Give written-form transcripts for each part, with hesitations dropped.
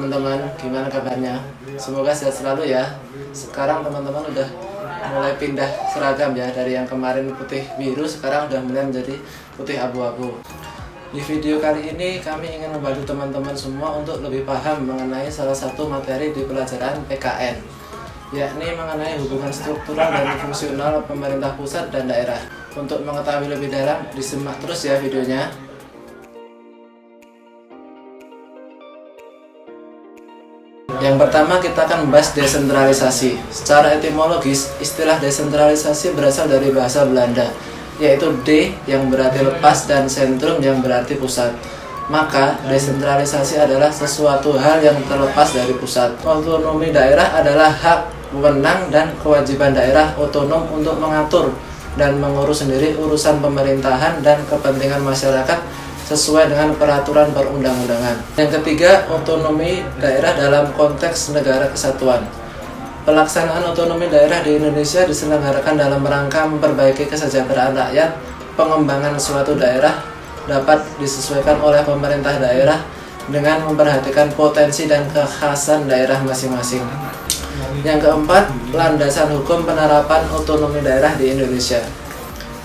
teman-teman, gimana kabarnya? Semoga sehat selalu ya. Sekarang teman-teman udah mulai pindah seragam ya, dari yang kemarin putih biru sekarang udah mulai menjadi putih abu-abu. Di video kali ini kami ingin membantu teman-teman semua untuk lebih paham mengenai salah satu materi di pelajaran PKN, yakni mengenai hubungan struktural dan fungsional pemerintah pusat dan daerah. Untuk mengetahui lebih dalam, disimak terus ya videonya. Yang pertama kita akan membahas desentralisasi. Secara etimologis, istilah desentralisasi berasal dari bahasa Belanda, yaitu de yang berarti lepas dan sentrum yang berarti pusat. Maka desentralisasi adalah sesuatu hal yang terlepas dari pusat. Otonomi daerah adalah hak, wewenang, dan kewajiban daerah otonom untuk mengatur dan mengurus sendiri urusan pemerintahan dan kepentingan masyarakat sesuai dengan peraturan perundang-undangan. Yang ketiga, otonomi daerah dalam konteks negara kesatuan. Pelaksanaan otonomi daerah di Indonesia diselenggarakan dalam rangka memperbaiki kesejahteraan rakyat. Pengembangan suatu daerah dapat disesuaikan oleh pemerintah daerah dengan memperhatikan potensi dan kekhasan daerah masing-masing. Yang keempat, landasan hukum penerapan otonomi daerah di Indonesia.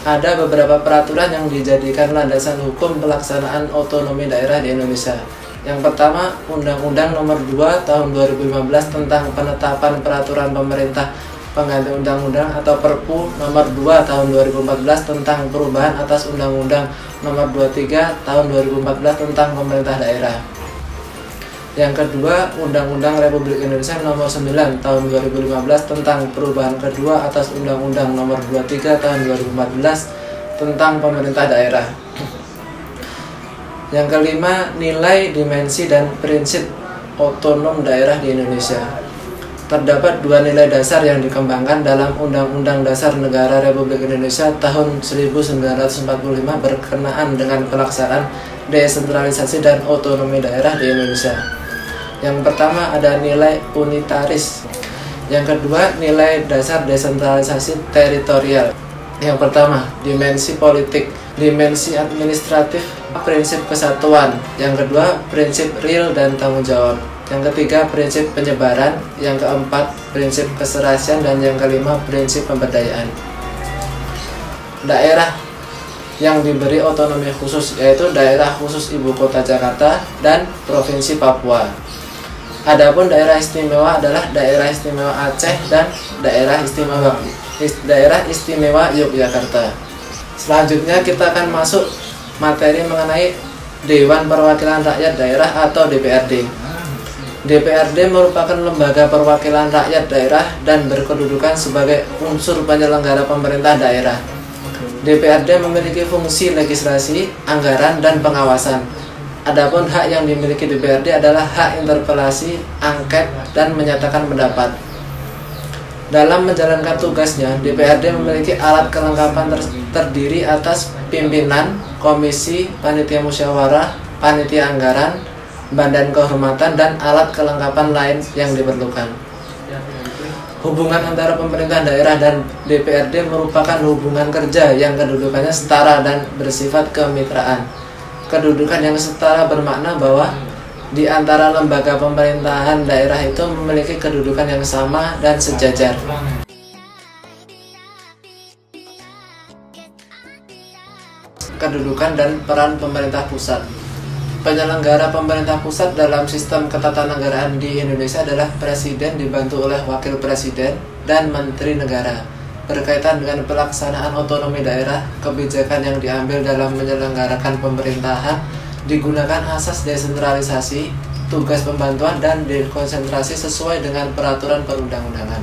Ada beberapa peraturan yang dijadikan landasan hukum pelaksanaan otonomi daerah di Indonesia. Yang pertama, Undang-Undang Nomor 2 Tahun 2015 tentang penetapan peraturan pemerintah pengganti undang-undang atau Perpu Nomor 2 Tahun 2014 tentang perubahan atas Undang-Undang Nomor 23 Tahun 2014 tentang pemerintah daerah. Yang kedua, Undang-Undang Republik Indonesia Nomor 9 Tahun 2015 tentang perubahan kedua atas Undang-Undang Nomor 23 Tahun 2014 tentang pemerintah daerah. Yang kelima, nilai, dimensi, dan prinsip otonom daerah di Indonesia. Terdapat dua nilai dasar yang dikembangkan dalam Undang-Undang Dasar Negara Republik Indonesia tahun 1945 berkenaan dengan pelaksanaan desentralisasi dan otonomi daerah di Indonesia. Yang pertama ada nilai unitaris. Yang kedua, nilai dasar desentralisasi teritorial. Yang pertama, dimensi politik, dimensi administratif, prinsip kesatuan. Yang kedua, prinsip real dan tanggung jawab. Yang ketiga, prinsip penyebaran. Yang keempat, prinsip keserasian. Dan yang kelima, prinsip pemberdayaan. Daerah yang diberi otonomi khusus yaitu Daerah Khusus Ibu Kota Jakarta dan Provinsi Papua. Adapun daerah istimewa adalah Daerah Istimewa Aceh dan Daerah Istimewa Yogyakarta. Selanjutnya kita akan masuk materi mengenai Dewan Perwakilan Rakyat Daerah atau DPRD. DPRD merupakan lembaga perwakilan rakyat daerah dan berkedudukan sebagai unsur penyelenggara pemerintah daerah. DPRD memiliki fungsi legislasi, anggaran, dan pengawasan. Adapun hak yang dimiliki DPRD adalah hak interpelasi, angket, dan menyatakan pendapat. Dalam menjalankan tugasnya, DPRD memiliki alat kelengkapan terdiri atas pimpinan, komisi, panitia musyawarah, panitia anggaran, badan kehormatan, dan alat kelengkapan lain yang diperlukan. Hubungan antara pemerintah daerah dan DPRD merupakan hubungan kerja yang kedudukannya setara dan bersifat kemitraan. Kedudukan yang setara bermakna bahwa di antara lembaga pemerintahan daerah itu memiliki kedudukan yang sama dan sejajar. Kedudukan dan peran pemerintah pusat. Penyelenggara pemerintah pusat dalam sistem ketatanegaraan di Indonesia adalah Presiden dibantu oleh Wakil Presiden dan Menteri Negara. Berkaitan dengan pelaksanaan otonomi daerah, kebijakan yang diambil dalam menyelenggarakan pemerintahan digunakan asas desentralisasi, tugas pembantuan, dan dekonsentrasi sesuai dengan peraturan perundang-undangan.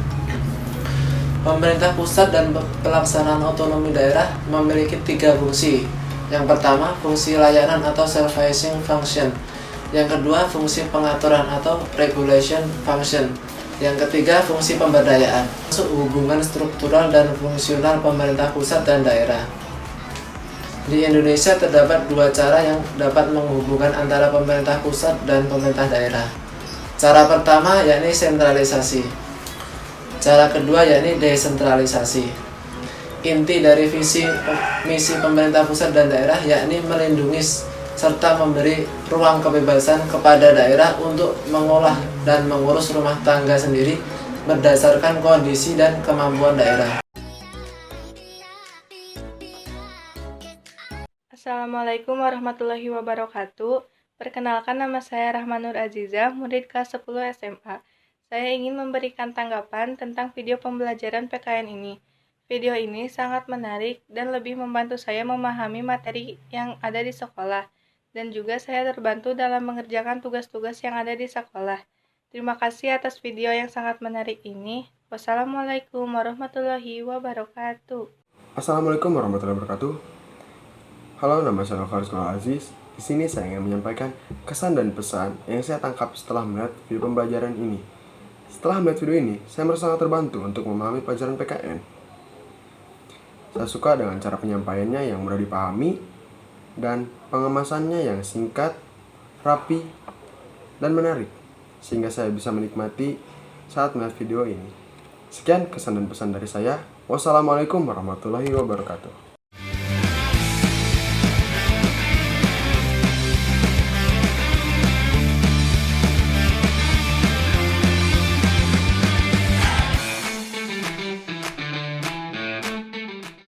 Pemerintah pusat dan pelaksanaan otonomi daerah memiliki tiga fungsi. Yang pertama, fungsi layanan atau servicing function. Yang kedua, fungsi pengaturan atau regulation function. Yang ketiga, fungsi pemberdayaan. Hubungan struktural dan fungsional pemerintah pusat dan daerah. Di Indonesia terdapat dua cara yang dapat menghubungkan antara pemerintah pusat dan pemerintah daerah. Cara pertama yakni sentralisasi. Cara kedua yakni desentralisasi. Inti dari misi pemerintah pusat dan daerah yakni melindungi serta memberi ruang kebebasan kepada daerah untuk mengolah dan mengurus rumah tangga sendiri berdasarkan kondisi dan kemampuan daerah. Assalamualaikum warahmatullahi wabarakatuh. Perkenalkan, nama saya Rahmanur Azizah, murid kelas 10 SMA. Saya ingin memberikan tanggapan tentang video pembelajaran PKN ini. Video ini sangat menarik dan lebih membantu saya memahami materi yang ada di sekolah. Dan juga saya terbantu dalam mengerjakan tugas-tugas yang ada di sekolah. Terima kasih atas video yang sangat menarik ini. Wassalamualaikum warahmatullahi wabarakatuh. Assalamualaikum warahmatullahi wabarakatuh. Halo, nama saya Faris Aziz. Di sini saya ingin menyampaikan kesan dan pesan yang saya tangkap setelah melihat video pembelajaran ini. Setelah melihat video ini, saya merasa sangat terbantu untuk memahami pelajaran PKN. Saya suka dengan cara penyampaiannya yang mudah dipahami dan pengemasannya yang singkat, rapi, dan menarik, sehingga saya bisa menikmati saat melihat video ini. Sekian kesan dan pesan dari saya. Wassalamualaikum warahmatullahi wabarakatuh.